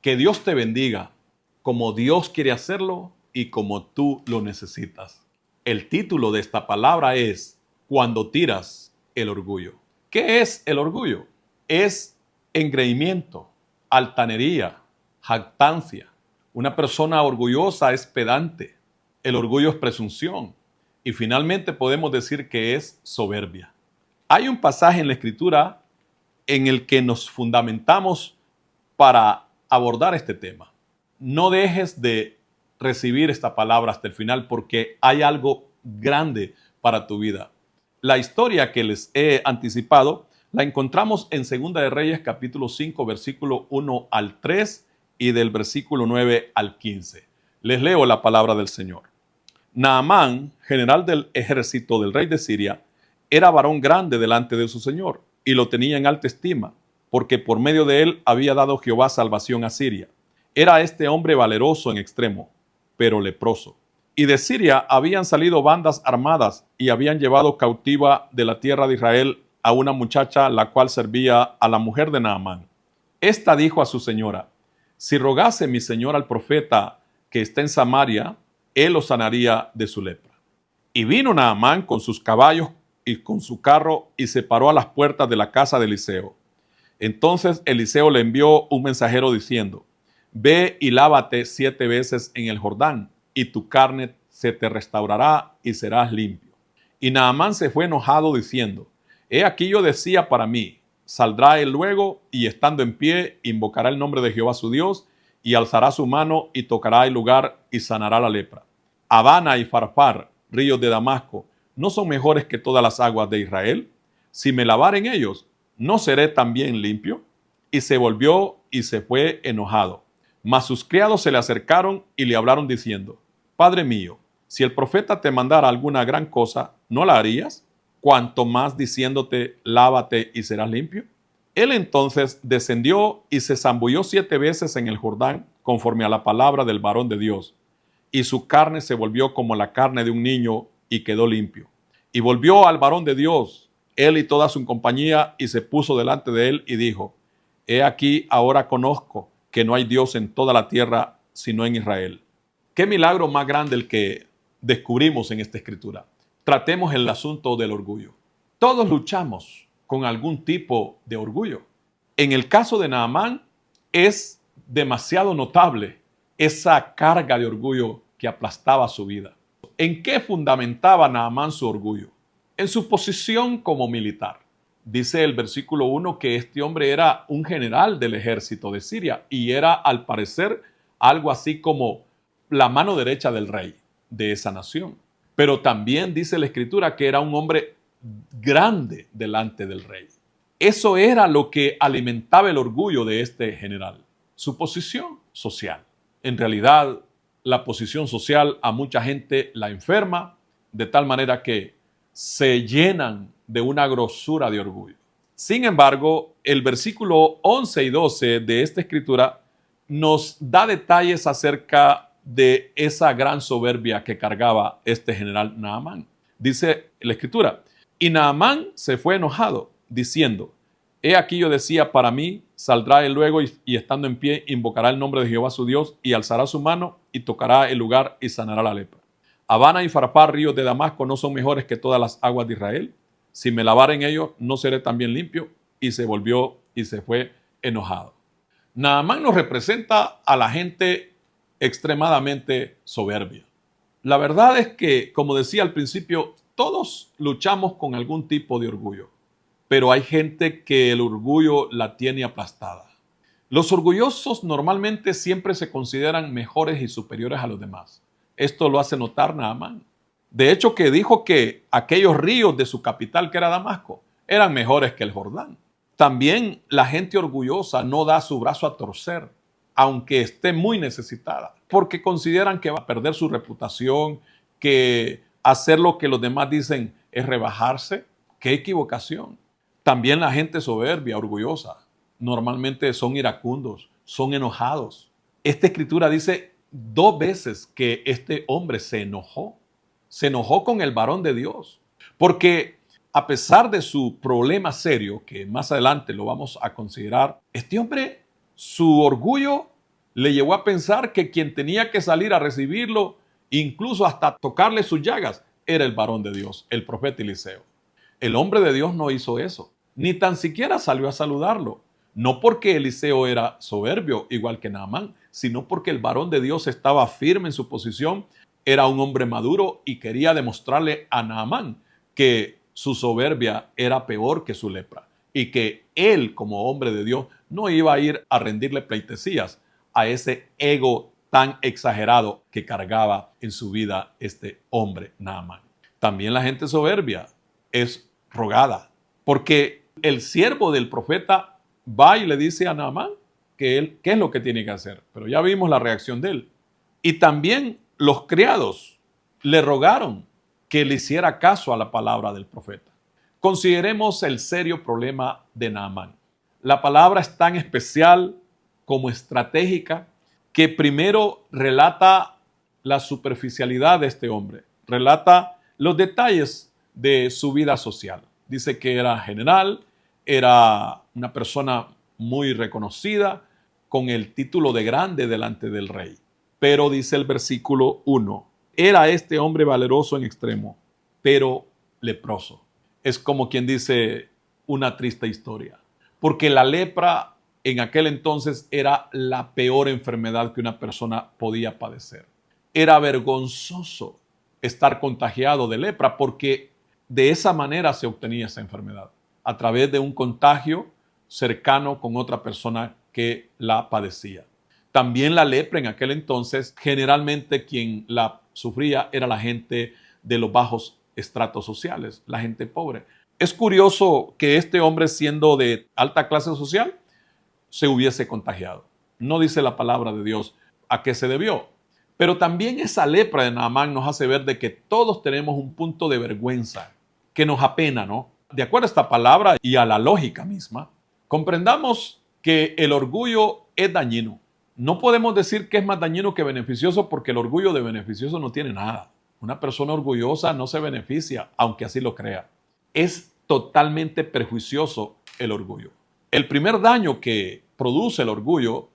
Que Dios te bendiga como Dios quiere hacerlo y como tú lo necesitas. El título de esta palabra es Cuando tiras el orgullo. ¿Qué es el orgullo? Es engreimiento, altanería, jactancia. Una persona orgullosa es pedante. El orgullo es presunción. Y finalmente podemos decir que es soberbia. Hay un pasaje en la Escritura en el que nos fundamentamos para abordar este tema. No dejes de recibir esta palabra hasta el final porque hay algo grande para tu vida. La historia que les he anticipado la encontramos en 2 de Reyes capítulo 5 versículo 1 al 3 y del versículo 9 al 15. Les leo la palabra del Señor. Naamán, general del ejército del rey de Siria, era varón grande delante de su señor y lo tenía en alta estima, porque por medio de él había dado Jehová salvación a Siria. Era este hombre valeroso en extremo, pero leproso. Y de Siria habían salido bandas armadas y habían llevado cautiva de la tierra de Israel a una muchacha la cual servía a la mujer de Naamán. Esta dijo a su señora: si rogase mi señor al profeta que está en Samaria, él lo sanaría de su lepra. Y vino Naamán con sus caballos y con su carro y se paró a las puertas de la casa de Eliseo. Entonces Eliseo le envió un mensajero diciendo: ve y lávate 7 veces en el Jordán, y tu carne se te restaurará y serás limpio. Y Naamán se fue enojado diciendo: he aquí yo decía para mí, saldrá él luego y estando en pie invocará el nombre de Jehová su Dios y alzará su mano y tocará el lugar y sanará la lepra. Abana y Farfar, ríos de Damasco, ¿no son mejores que todas las aguas de Israel? Si me lavaren ellos, ¿no seré también limpio? Y se volvió y se fue enojado. Mas sus criados se le acercaron y le hablaron diciendo: Padre mío, si el profeta te mandara alguna gran cosa, ¿no la harías? Cuanto más diciéndote: lávate y serás limpio. Él entonces descendió y se zambulló 7 veces en el Jordán, conforme a la palabra del varón de Dios. Y su carne se volvió como la carne de un niño y quedó limpio. Y volvió al varón de Dios, él y toda su compañía, y se puso delante de él y dijo: he aquí ahora conozco que no hay Dios en toda la tierra sino en Israel. Qué milagro más grande el que descubrimos en esta escritura. Tratemos el asunto del orgullo. Todos luchamos con algún tipo de orgullo. En el caso de Naamán es demasiado notable esa carga de orgullo que aplastaba su vida. ¿En qué fundamentaba Naamán su orgullo? En su posición como militar. Dice el versículo 1 que este hombre era un general del ejército de Siria y era, al parecer, algo así como la mano derecha del rey de esa nación. Pero también dice la escritura que era un hombre grande delante del rey. Eso era lo que alimentaba el orgullo de este general, su posición social. En realidad, la posición social a mucha gente la enferma, de tal manera que se llenan de una grosura de orgullo. Sin embargo, el versículo 11 y 12 de esta escritura nos da detalles acerca de esa gran soberbia que cargaba este general Naamán. Dice la escritura: y Naamán se fue enojado, diciendo: he aquí yo decía para mí, saldrá él luego y estando en pie invocará el nombre de Jehová su Dios y alzará su mano y tocará el lugar y sanará la lepra. Abana y Farfar, ríos de Damasco, ¿no son mejores que todas las aguas de Israel? Si me lavaren ellos, ¿no seré también limpio? Y se volvió y se fue enojado. Naamán nos representa a la gente extremadamente soberbia. La verdad es que, como decía al principio, todos luchamos con algún tipo de orgullo, pero hay gente que el orgullo la tiene aplastada. Los orgullosos normalmente siempre se consideran mejores y superiores a los demás. Esto lo hace notar Naamán. De hecho, que dijo que aquellos ríos de su capital, que era Damasco, eran mejores que el Jordán. También la gente orgullosa no da su brazo a torcer, aunque esté muy necesitada, porque consideran que va a perder su reputación, que hacer lo que los demás dicen es rebajarse. ¡Qué equivocación! También la gente soberbia, orgullosa, normalmente son iracundos, son enojados. Esta escritura dice 2 veces que este hombre se enojó con el varón de Dios, porque a pesar de su problema serio, que más adelante lo vamos a considerar, este hombre, su orgullo le llevó a pensar que quien tenía que salir a recibirlo, incluso hasta tocarle sus llagas, era el varón de Dios, el profeta Eliseo. El hombre de Dios no hizo eso, ni tan siquiera salió a saludarlo. No porque Eliseo era soberbio, igual que Naamán, sino porque el varón de Dios estaba firme en su posición, era un hombre maduro y quería demostrarle a Naamán que su soberbia era peor que su lepra y que él, como hombre de Dios, no iba a ir a rendirle pleitesías a ese ego tan exagerado que cargaba en su vida este hombre Naamán. También la gente soberbia es rogada, porque el siervo del profeta va y le dice a Naamán que él, qué es lo que tiene que hacer, pero ya vimos la reacción de él. Y también los criados le rogaron que le hiciera caso a la palabra del profeta. Consideremos el serio problema de Naamán. La palabra es tan especial como estratégica que primero relata la superficialidad de este hombre, relata los detalles de su vida social. Dice que era general, era una persona muy reconocida, con el título de grande delante del rey. Pero dice el versículo 1, era este hombre valeroso en extremo, pero leproso. Es como quien dice una triste historia, porque la lepra en aquel entonces era la peor enfermedad que una persona podía padecer. Era vergonzoso estar contagiado de lepra porque de esa manera se obtenía esa enfermedad, a través de un contagio cercano con otra persona que la padecía. También la lepra en aquel entonces, generalmente quien la sufría era la gente de los bajos estratos sociales, la gente pobre. Es curioso que este hombre, siendo de alta clase social, se hubiese contagiado. No dice la palabra de Dios a qué se debió. Pero también esa lepra de Naamán nos hace ver de que todos tenemos un punto de vergüenza que nos apena, ¿no? De acuerdo a esta palabra y a la lógica misma, comprendamos que el orgullo es dañino. No podemos decir que es más dañino que beneficioso porque el orgullo de beneficioso no tiene nada. Una persona orgullosa no se beneficia, aunque así lo crea. Es totalmente perjuicioso el orgullo. El primer daño que produce el orgullo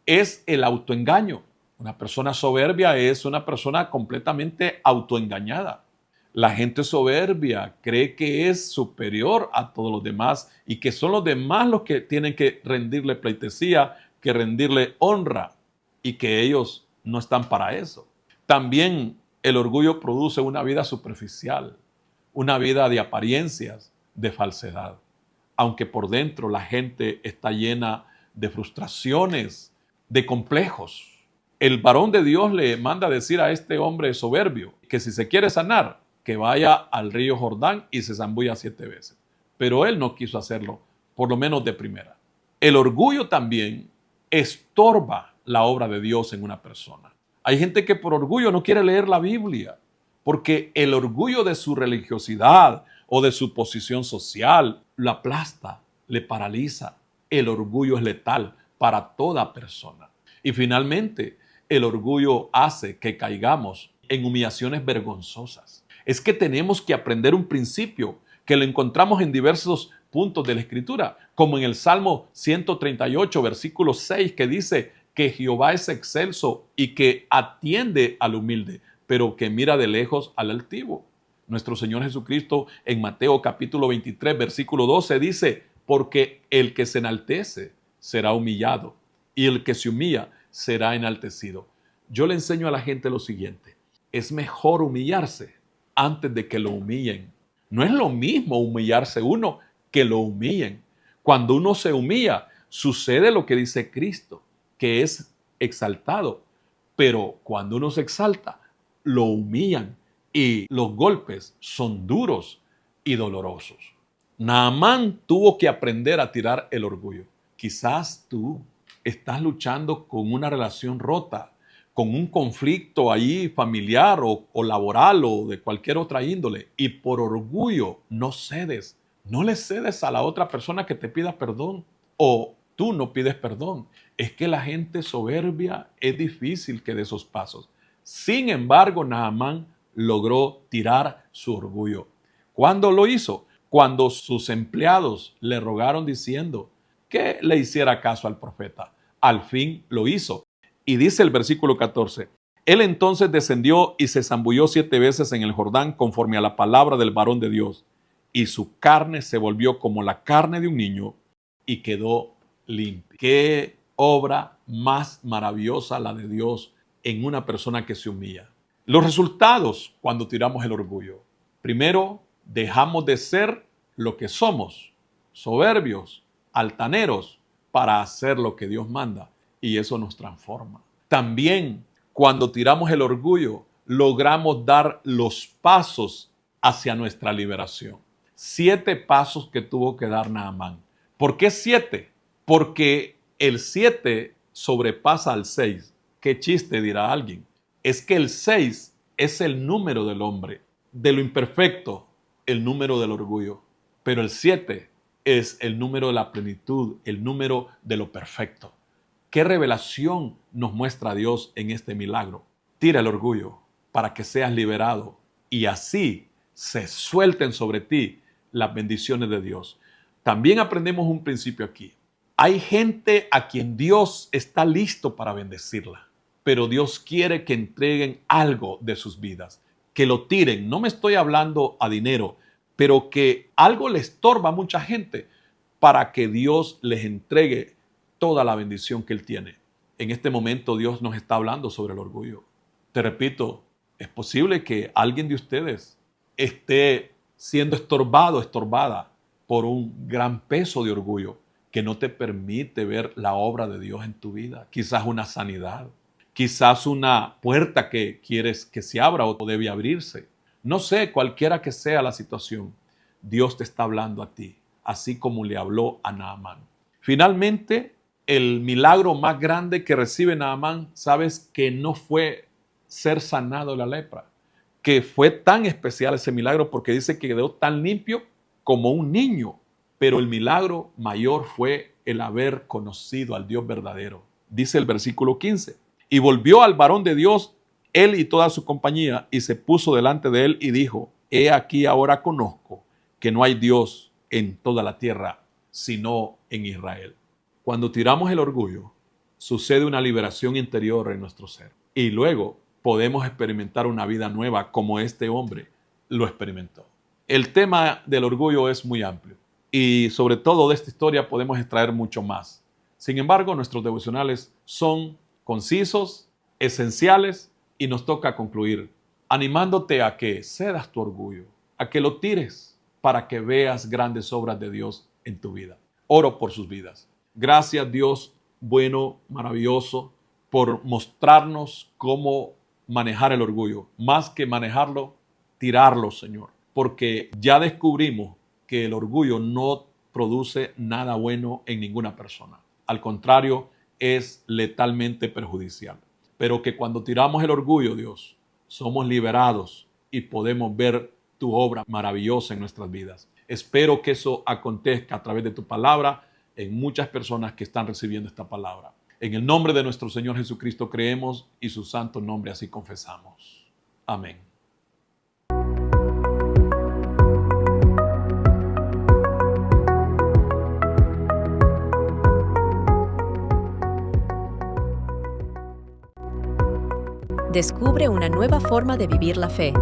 es el autoengaño. Una persona soberbia es una persona completamente autoengañada. La gente soberbia cree que es superior a todos los demás y que son los demás los que tienen que rendirle pleitesía, que rendirle honra y que ellos no están para eso. También el orgullo produce una vida superficial, una vida de apariencias, de falsedad, aunque por dentro la gente está llena de frustraciones, de complejos. El varón de Dios le manda decir a este hombre soberbio que si se quiere sanar, que vaya al río Jordán y se zambulla 7 veces. Pero él no quiso hacerlo, por lo menos de primera. El orgullo también estorba la obra de Dios en una persona. Hay gente que por orgullo no quiere leer la Biblia, porque el orgullo de su religiosidad o de su posición social lo aplasta, le paraliza. El orgullo es letal para toda persona. Y finalmente, el orgullo hace que caigamos en humillaciones vergonzosas. Es que tenemos que aprender un principio que lo encontramos en diversos puntos de la Escritura, como en el Salmo 138, versículo 6, que dice que Jehová es excelso y que atiende al humilde, pero que mira de lejos al altivo. Nuestro Señor Jesucristo en Mateo capítulo 23, versículo 12 dice, porque el que se enaltece será humillado y el que se humilla será enaltecido. Yo le enseño a la gente lo siguiente, es mejor humillarse antes de que lo humillen. No es lo mismo humillarse uno que lo humillen. Cuando uno se humilla, sucede lo que dice Cristo, que es exaltado. Pero cuando uno se exalta, lo humillan y los golpes son duros y dolorosos. Naamán tuvo que aprender a tirar el orgullo. Quizás tú estás luchando con una relación rota, con un conflicto ahí familiar o laboral o de cualquier otra índole y por orgullo no cedes, no le cedes a la otra persona que te pida perdón o tú no pides perdón. Es que la gente soberbia es difícil que dé esos pasos. Sin embargo, Naamán logró tirar su orgullo. ¿Cuándo lo hizo? Cuando sus empleados le rogaron diciendo que le hiciera caso al profeta. Al fin lo hizo. Y dice el versículo 14, él entonces descendió y se zambulló 7 veces en el Jordán conforme a la palabra del varón de Dios, y su carne se volvió como la carne de un niño y quedó limpia. Qué obra más maravillosa la de Dios en una persona que se humilla. Los resultados cuando tiramos el orgullo. Primero, dejamos de ser lo que somos, soberbios, altaneros, para hacer lo que Dios manda, y eso nos transforma. También, cuando tiramos el orgullo, logramos dar los pasos hacia nuestra liberación. 7 pasos que tuvo que dar Naamán. ¿Por qué 7? Porque el 7 sobrepasa al 6. ¿Qué chiste dirá alguien? Es que el 6 es el número del hombre, de lo imperfecto, el número del orgullo. Pero el 7 es el número de la plenitud, el número de lo perfecto. ¿Qué revelación nos muestra Dios en este milagro? Tira el orgullo para que seas liberado y así se suelten sobre ti las bendiciones de Dios. También aprendemos un principio aquí. Hay gente a quien Dios está listo para bendecirla, pero Dios quiere que entreguen algo de sus vidas, que lo tiren. No me estoy hablando a dinero, pero que algo le estorba a mucha gente para que Dios les entregue toda la bendición que Él tiene. En este momento Dios nos está hablando sobre el orgullo. Te repito, es posible que alguien de ustedes esté siendo estorbada por un gran peso de orgullo que no te permite ver la obra de Dios en tu vida. Quizás una sanidad, quizás una puerta que quieres que se abra o debe abrirse. No sé, cualquiera que sea la situación, Dios te está hablando a ti, así como le habló a Naamán. Finalmente, el milagro más grande que recibe Naamán, sabes que no fue ser sanado de la lepra, que fue tan especial ese milagro porque dice que quedó tan limpio como un niño, pero el milagro mayor fue el haber conocido al Dios verdadero. Dice el versículo 15, y volvió al varón de Dios, él y toda su compañía, y se puso delante de él y dijo, he aquí ahora conozco que no hay Dios en toda la tierra, sino en Israel. Cuando tiramos el orgullo, sucede una liberación interior en nuestro ser. Y luego podemos experimentar una vida nueva como este hombre lo experimentó. El tema del orgullo es muy amplio y sobre todo de esta historia podemos extraer mucho más. Sin embargo, nuestros devocionales son concisos, esenciales y nos toca concluir animándote a que cedas tu orgullo, a que lo tires para que veas grandes obras de Dios en tu vida. Oro por sus vidas. Gracias Dios bueno, maravilloso, por mostrarnos cómo manejar el orgullo. Más que manejarlo, tirarlo, Señor. Porque ya descubrimos que el orgullo no produce nada bueno en ninguna persona. Al contrario, es letalmente perjudicial. Pero que cuando tiramos el orgullo, Dios, somos liberados y podemos ver tu obra maravillosa en nuestras vidas. Espero que eso acontezca a través de tu palabra en muchas personas que están recibiendo esta palabra. En el nombre de nuestro Señor Jesucristo creemos y su santo nombre así confesamos. Amén. Descubre una nueva forma de vivir la fe.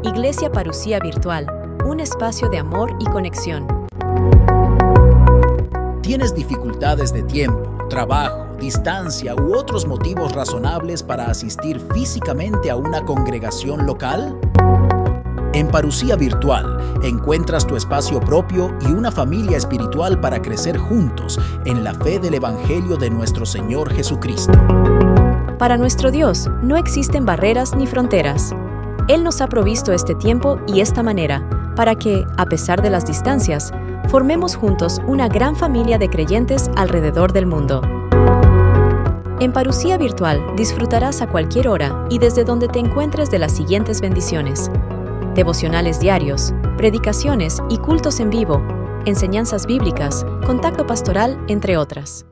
Iglesia Parucía Virtual, un espacio de amor y conexión. ¿Tienes dificultades de tiempo, trabajo, distancia u otros motivos razonables para asistir físicamente a una congregación local? En Parucía Virtual encuentras tu espacio propio y una familia espiritual para crecer juntos en la fe del Evangelio de nuestro Señor Jesucristo. Para nuestro Dios no existen barreras ni fronteras. Él nos ha provisto este tiempo y esta manera para que, a pesar de las distancias, formemos juntos una gran familia de creyentes alrededor del mundo. En Parucía Virtual disfrutarás a cualquier hora y desde donde te encuentres de las siguientes bendiciones: devocionales diarios, predicaciones y cultos en vivo, enseñanzas bíblicas, contacto pastoral, entre otras.